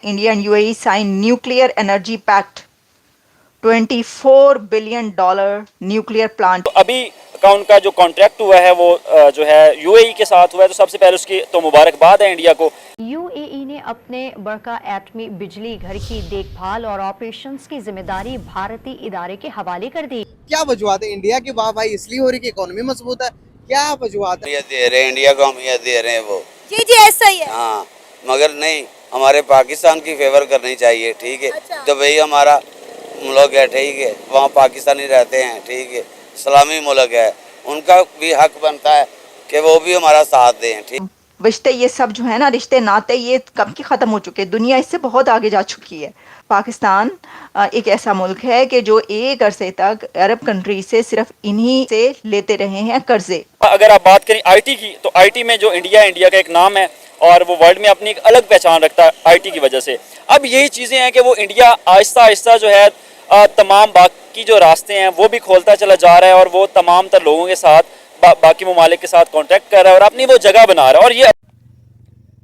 India and UAE signed nuclear energy pact, $24 billion nuclear plant. तो अभी का उनका जो कॉन्ट्रैक्ट हुआ है वो जो है यूएई के साथ हुआ है, तो सबसे पहले उसकी तो मुबारकबाद है इंडिया को। यूएई ने अपने बड़का एटमी बिजली घर की देखभाल और ऑपरेशंस की जिम्मेदारी भारतीय इदारे के हवाले कर दी। क्या वजूहत है इंडिया की वाह भाई इसलिए हो रही कि इकोनॉमी मजबूत है? क्या वजूहत है? दे रहे हैं इंडिया को, हम ये दे रहे हैं वो। जी जी ऐसा ही है। हाँ, मगर नहीं, हमारे पाकिस्तान की फेवर करनी चाहिए, ठीक है। अच्छा। दुबई हमारा मुल्क है, ठीक है, वहाँ पाकिस्तानी रहते हैं, ठीक है, इस्लामी मुल्क है, उनका भी हक बनता है कि वो भी हमारा साथ दें, ठीक। रिश्ते ये सब जो है ना, रिश्ते नाते ये कब की ख़त्म हो चुके हैं। दुनिया इससे बहुत आगे जा चुकी है। पाकिस्तान एक ऐसा मुल्क है कि जो एक अरसे तक अरब कंट्री से सिर्फ इन्हीं से लेते रहे हैं कर्जे। अगर आप बात करें आईटी की, तो आईटी में जो इंडिया का एक नाम है और वो वर्ल्ड में अपनी एक अलग पहचान रखता है आईटी की वजह से। अब यही चीज़ें हैं कि वो इंडिया आहिस्ता आहिस्ता जो है तमाम बाकी जो रास्ते हैं वो भी खोलता चला जा रहा है और वो तमाम तर लोगों के साथ बाकी ममालिक के साथ कॉन्टैक्ट कर रहा है और अपनी वो जगह बना रहा है। और ये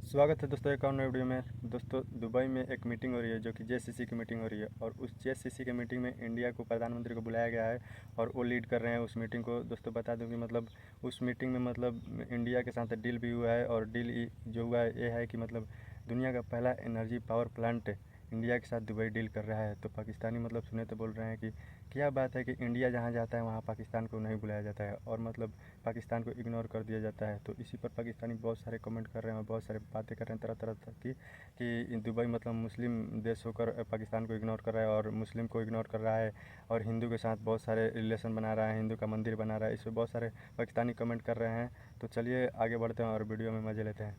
स्वागत है दोस्तों एक और नए वीडियो में। दोस्तों दुबई में एक मीटिंग हो रही है जो कि जेसीसी की मीटिंग हो रही है और उस जेसीसी की मीटिंग में इंडिया को प्रधानमंत्री को बुलाया गया है और वो लीड कर रहे हैं उस मीटिंग को। दोस्तों बता दूं कि मतलब उस मीटिंग में मतलब इंडिया के साथ डील भी हुआ है और डील जो हुआ है ये है कि मतलब दुनिया का पहला एनर्जी पावर प्लांट इंडिया के साथ दुबई डील कर रहा है। तो पाकिस्तानी मतलब सुने तो बोल रहे हैं कि क्या बात है कि इंडिया जहाँ जाता है वहाँ पाकिस्तान को नहीं बुलाया जाता है और मतलब पाकिस्तान को इग्नोर कर दिया जाता है। तो इसी पर पाकिस्तानी बहुत सारे कमेंट कर रहे हैं और बहुत सारे बातें कर रहे हैं तरह तरह की कि दुबई मतलब मुस्लिम देश होकर पाकिस्तान को इग्नोर कर रहा है और मुस्लिम को इग्नोर कर रहा है और हिंदू के साथ बहुत सारे रिलेशन बना रहा है, हिंदू का मंदिर बना रहा है। इस पर बहुत सारे पाकिस्तानी कमेंट कर रहे हैं। तो चलिए आगे बढ़ते हैं और वीडियो में मज़े लेते हैं।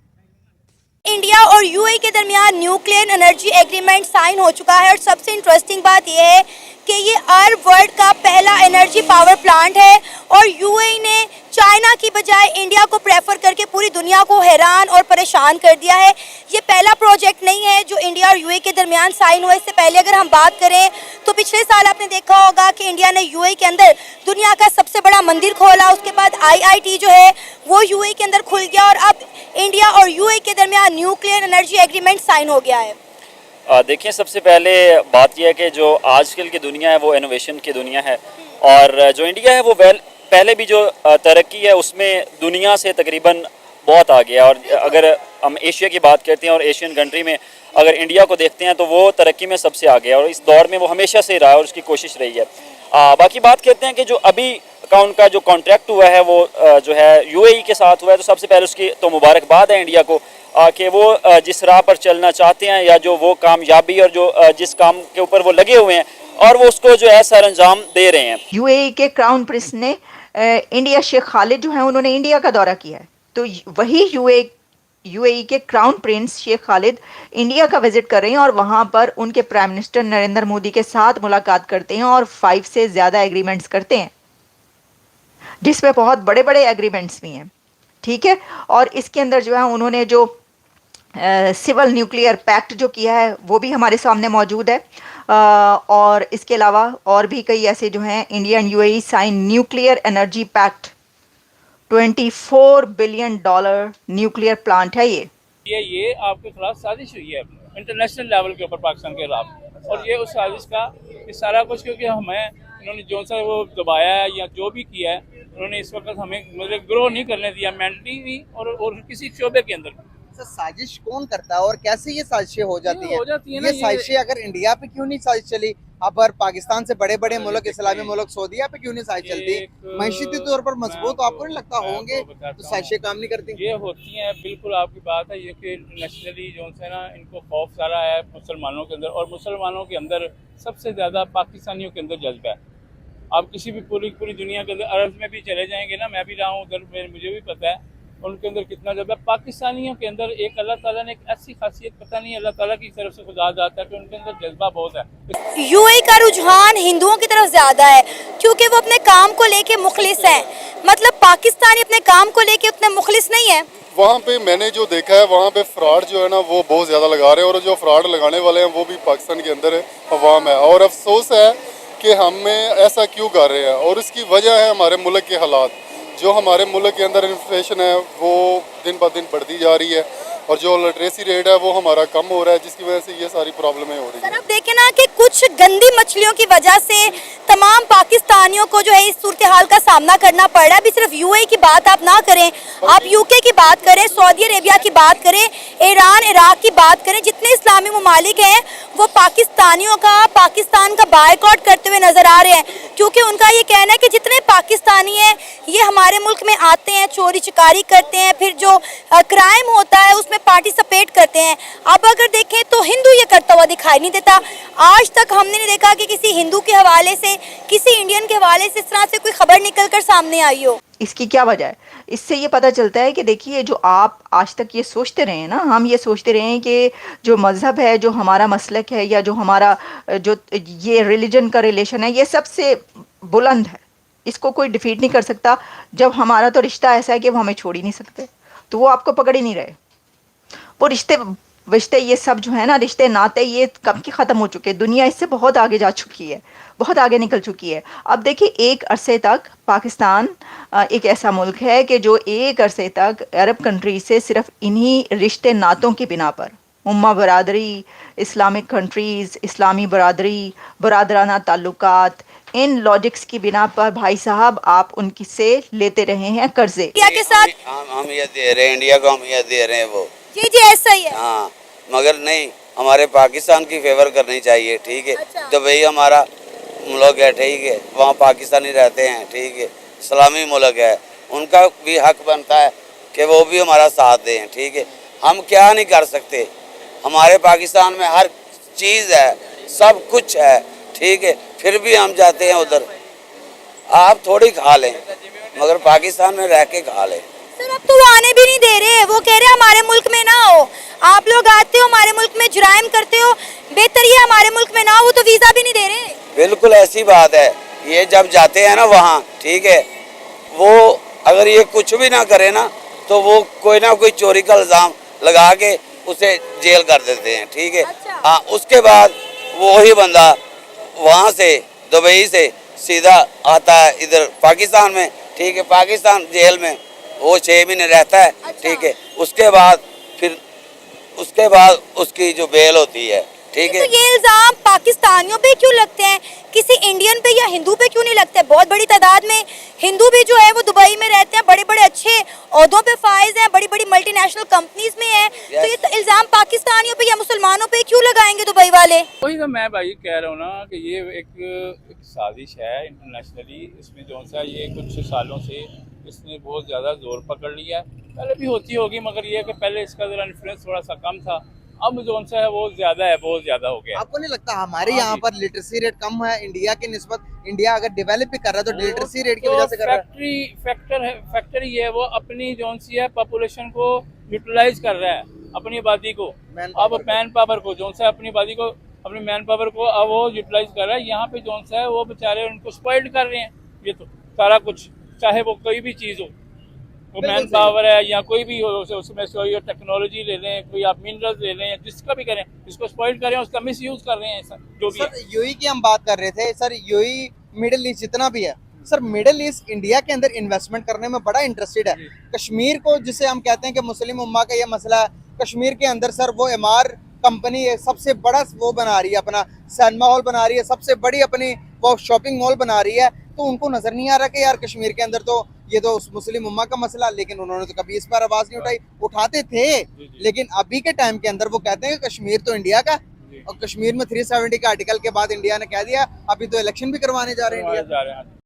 इंडिया और यूएई के दरमियान न्यूक्लियर एनर्जी एग्रीमेंट साइन हो चुका है और सबसे इंटरेस्टिंग बात यह है कि ये अरब वर्ल्ड का पहला एनर्जी पावर प्लांट है और यूएई ने चाइना की बजाय इंडिया को प्रेफर करके पूरी दुनिया को हैरान और परेशान कर दिया है। ये पहला प्रोजेक्ट नहीं है जो इंडिया और यूएई के दरमियान साइन हुआ। इससे पहले अगर हम बात करें तो पिछले साल आपने देखा होगा कि इंडिया ने यूएई के अंदर दुनिया का सबसे बड़ा मंदिर खोला। उसके बाद आईआईटी जो है वो यूएई के अंदर खुल गया और अब इंडिया और यूएई के दरमियान न्यूक्लियर एनर्जी एग्रीमेंट साइन हो गया है। देखिए, सबसे पहले बात यह है कि जो आजकल की दुनिया है वो इनोवेशन की दुनिया है और जो इंडिया है वो पहले भी जो तरक्की है उसमें दुनिया से तकरीबन बहुत आगे है। और अगर हम एशिया की बात करते हैं और एशियन कंट्री में अगर इंडिया को देखते हैं तो वो तरक्की में सबसे आगे है और इस दौर में वो हमेशा से रहा है और उसकी कोशिश रही है। बाकी बात करते हैं कि जो अभी का उनका जो कॉन्ट्रैक्ट हुआ है वो जो है यूएई के साथ हुआ है, तो सबसे पहले उसकी तो मुबारकबाद है इंडिया को कि वो जिस राह पर चलना चाहते हैं या जो वो कामयाबी और जो जिस काम के ऊपर वो लगे हुए हैं और वो उसको जो है सर अंजाम दे रहे हैं। यूएई के क्राउन प्रिंस ने इंडिया शेख खालिद जो है उन्होंने इंडिया का दौरा किया है। तो वही यूएई के crown prince Sheikh Khalid India का विजिट कर रहे हैं और वहां पर उनके प्राइम मिनिस्टर नरेंद्र मोदी के साथ मुलाकात करते हैं और 5 से ज़्यादा एग्रीमेंट्स करते हैं जिसमें बहुत बड़े बड़े एग्रीमेंट्स भी हैं, ठीक है। और इसके अंदर जो है उन्होंने जो सिविल न्यूक्लियर पैक्ट जो किया है वो भी हमारे सामने मौजूद है और इसके अलावा और भी कई ऐसे जो हैं। India and UAE sign nuclear energy pact, $24 billion nuclear plant है ये आपके खिलाफ साजिश हुई है इंटरनेशनल लेवल के ऊपर पाकिस्तान के खिलाफ और ये उस साजिश का ये सारा कुछ क्योंकि हमें इन्होंने जो सा वो दबाया है या जो भी किया है उन्होंने इस वक्त हमें मतलब ग्रो नहीं करने दिया मेंटली भी और किसी शोबे के अंदर। साजिश कौन करता है और कैसे ये साजिशें हो जाती है? ना ये साजिशें अगर इंडिया पे क्यों नहीं साजिश चली, अब पाकिस्तान से बड़े बड़े मुल्क इस्लामी मुल्क सऊदीया पे क्यों नहीं साजिश चलती? मैशती तौर पर मजबूत तो आपको नहीं लगता होंगे तो साजिशें काम नहीं करती? ये होती हैं, बिल्कुल आपकी बात है। ये कि नेशनली जो है ना इनको खौफ सारा है मुसलमानों के अंदर और मुसलमानों के अंदर सबसे ज़्यादा पाकिस्तानियों के अंदर जज्बा है। आप किसी भी पूरी दुनिया के अंदर अरब में भी चले जाएंगे ना, मैं भी रहा हूँ उधर, मुझे भी पता है उनके अंदर कितना जज्बा है। पाकिस्तानियों के अंदर एक अल्लाह ताला ने एक ऐसी खासियत, पता नहीं अल्लाह ताला की तरफ से खुदा जाता है कि उनके अंदर जज्बा बहुत है। यूएई का रुझान हिंदुओं की तरफ ज्यादा है क्योंकि वो अपने काम को लेके मुखलिस हैं। मतलब पाकिस्तानी अपने काम को लेके उतने मुखलिस नहीं है। वहाँ पे मैंने जो देखा है वहाँ पे फ्रॉड जो है ना वो बहुत ज़्यादा लगा रहे हैं और जो फ्रॉड लगाने वाले हैं वो भी पाकिस्तान के अंदर है, अवाम है। और अफसोस है कि हमें ऐसा क्यों कर रहे हैं और इसकी वजह है हमारे मुल्क के हालात। जो हमारे मुल्क के अंदर इन्फ्लेशन है वो दिन ब दिन बढ़ती जा रही है, और जो लिटरेसी रेट है वो हमारा कम हो रहा है, जिसकी वजह से ये सारी प्रॉब्लमें हो रही सर हैं। अब देखें ना कि कुछ गंदी मछलियों की वजह से तमाम पाकिस्तानियों को जो है इस सूरत हाल का सामना करना पड़ रहा है। अभी सिर्फ यूएई की बात आप ना करें, आप यूके की बात करें, सऊदी अरेबिया की बात करें, ईरान, इराक की बात करें, जितने इस्लामी ममालिक हैं वो पाकिस्तान का बायकॉट करते हुए नजर आ रहे हैं, क्योंकि उनका ये कहना है कि जितने पाकिस्तानी हैं ये हमारे मुल्क में आते हैं, चोरी चकारी करते हैं, फिर जो क्राइम होता है उसमें पार्टिसिपेट करते हैं। अब अगर देखें तो हिंदू ये करता हुआ दिखाई नहीं देता। आज तक हमने नहीं देखा कि किसी हिंदू के हवाले से, किसी इंडियन के हवाले से इस तरह से कोई खबर निकल कर सामने आई हो। इसकी क्या वजह है? इससे ये पता चलता है कि देखिए, जो आप आज तक ये सोचते रहे हैं ना, हम ये सोचते रहे हैं कि जो मज़हब है, जो हमारा मसलक है, या जो हमारा जो ये रिलीजन का रिलेशन है, ये सबसे बुलंद है, इसको कोई डिफीट नहीं कर सकता। जब हमारा तो रिश्ता ऐसा है कि वो हमें छोड़ ही नहीं सकते, तो वो आपको पकड़ ही नहीं रहे। वो रिश्ते ये सब जो है ना, रिश्ते नाते, ये कब की ख़त्म हो चुके हैं। दुनिया इससे बहुत आगे जा चुकी है, बहुत आगे निकल चुकी है। अब देखिए, एक अरसे तक पाकिस्तान एक ऐसा मुल्क है कि जो एक अरसे तक अरब कंट्री से सिर्फ इन्हीं रिश्ते नातों की बिना पर, उम्मा बरादरी, इस्लामिक कंट्रीज़, इस्लामी बरादरी, बरादराना ताल्लुकात, इन लॉजिक्स की बिना पर भाई साहब आप उनकी से लेते रहे हैं कर्जे। इंडिया के साथ हम ये दे रहे हैं, इंडिया को हम ये दे रहे हैं वो। जी जी ऐसा ही है। हाँ, मगर नहीं, हमारे पाकिस्तान की फेवर करनी चाहिए, ठीक है। अच्छा। दुबई हमारा मुल्क है, ठीक है, वहाँ पाकिस्तानी रहते हैं, ठीक है, इस्लामी मुल्क है, उनका भी हक बनता है कि वो भी हमारा साथ दें, ठीक है। हम क्या नहीं कर सकते, हमारे पाकिस्तान में हर चीज़ है, सब कुछ है, ठीक है, फिर भी हम जाते हैं उधर। आप थोड़ी खा लें, मगर पाकिस्तान में रह के खा लें। सर अब तो वो आने भी नहीं दे रहे, वो कह रहे हैं हमारे मुल्क में ना हो, आप लोग आते हो हमारे मुल्क में जुराइम करते हो, बेहतर ये हमारे मुल्क में ना हो, वो तो वीज़ा भी नहीं दे रहे। बिल्कुल ऐसी बात है, ये जब जाते हैं ना वहाँ, ठीक है, वो अगर ये कुछ भी ना करे ना, तो वो कोई ना कोई चोरी का इल्ज़ाम लगा के उसे जेल कर देते हैं, ठीक है। अच्छा। हाँ, उसके बाद वही बंदा वहाँ से दुबई से सीधा आता है इधर पाकिस्तान में, ठीक है, पाकिस्तान जेल में वो 6 महीने रहता है, ठीक है। उसके बाद उसकी जो बेल होती है, ठीक है। तो ये इल्जाम पाकिस्तानियों पे क्यों लगते हैं, किसी इंडियन पे या हिंदू पे क्यों नहीं लगते? बहुत बड़ी तादाद में हिंदू भी जो है वो दुबई में रहते हैं, बड़े बड़े अच्छे ओहदों पे फाइज हैं, बड़ी बड़ी मल्टीनेशनल कंपनीज में हैं। तो ये तो इल्जाम पाकिस्तानियों पे या मुसलमानों पे क्यों लगाएंगे दुबई वाले? वही तो मैं भाई कह रहा हूँ ना कि ये एक साजिश है इंटरनेशनली। इसमें जो सा ये कुछ सालों से इसने बहुत ज़्यादा जोर पकड़ लिया है, पहले भी होती होगी, मगर ये कि पहले इसका ज़रा इन्फ्लुएंस थोड़ा सा कम था, अब जो सा है वो ज़्यादा है, बहुत ज़्यादा हो गया। आपको नहीं लगता हमारे यहाँ पर लिटरेसी रेट कम है इंडिया की निस्बत? इंडिया अगर डेवलप भी कर रहा है तो लिटरेसी रेट की वजह से कर रहा है। फैक्टर ही है, वो अपनी जो सी है पॉपुलेशन को यूटिलाइज कर रहा है, अपनी आबादी को, अब मैन पावर को जो सा अपनी आबादी को, अपनी मैन पावर को अब वो यूटिलाइज कर रहा है। यहाँ पे जो सा है वो बेचारे उनको स्पॉइल्ड कर रहे हैं। ये तो सारा कुछ, चाहे वो कोई भी चीज़ हो, वो मैन पावर है या कोई भी हो, उसमें से टेक्नोलॉजी ले लें, कोई आप मिनरल्स ले लें, जिसका भी करें, इसको स्पॉइल करें, उसका मिस यूज कर रहे हैं जो भी। सर यूएई की हम बात कर रहे थे, सर यूएई मिडिल ईस्ट जितना भी है, सर मिडिल ईस्ट इंडिया के अंदर इन्वेस्टमेंट करने में बड़ा इंटरेस्टेड है। कश्मीर को जिसे हम कहते हैं कि मुस्लिम उम्मा का ये मसला है, कश्मीर के अंदर सर वो एमआर कंपनी सबसे बड़ा वो बना रही है, अपना सिनेमा हॉल बना रही है, सबसे बड़ी अपनी वो शॉपिंग मॉल बना रही है। तो उनको नजर नहीं आ रहा कि यार कश्मीर के अंदर तो ये तो उस मुस्लिम उम्मा का मसला, लेकिन उन्होंने तो कभी इस पर आवाज नहीं उठाई। उठाते थे, लेकिन अभी के टाइम के अंदर वो कहते हैं कि कश्मीर तो इंडिया का, और कश्मीर में 370 के आर्टिकल के बाद इंडिया ने कह दिया अभी तो इलेक्शन भी करवाने जा रहे हैं इंडिया।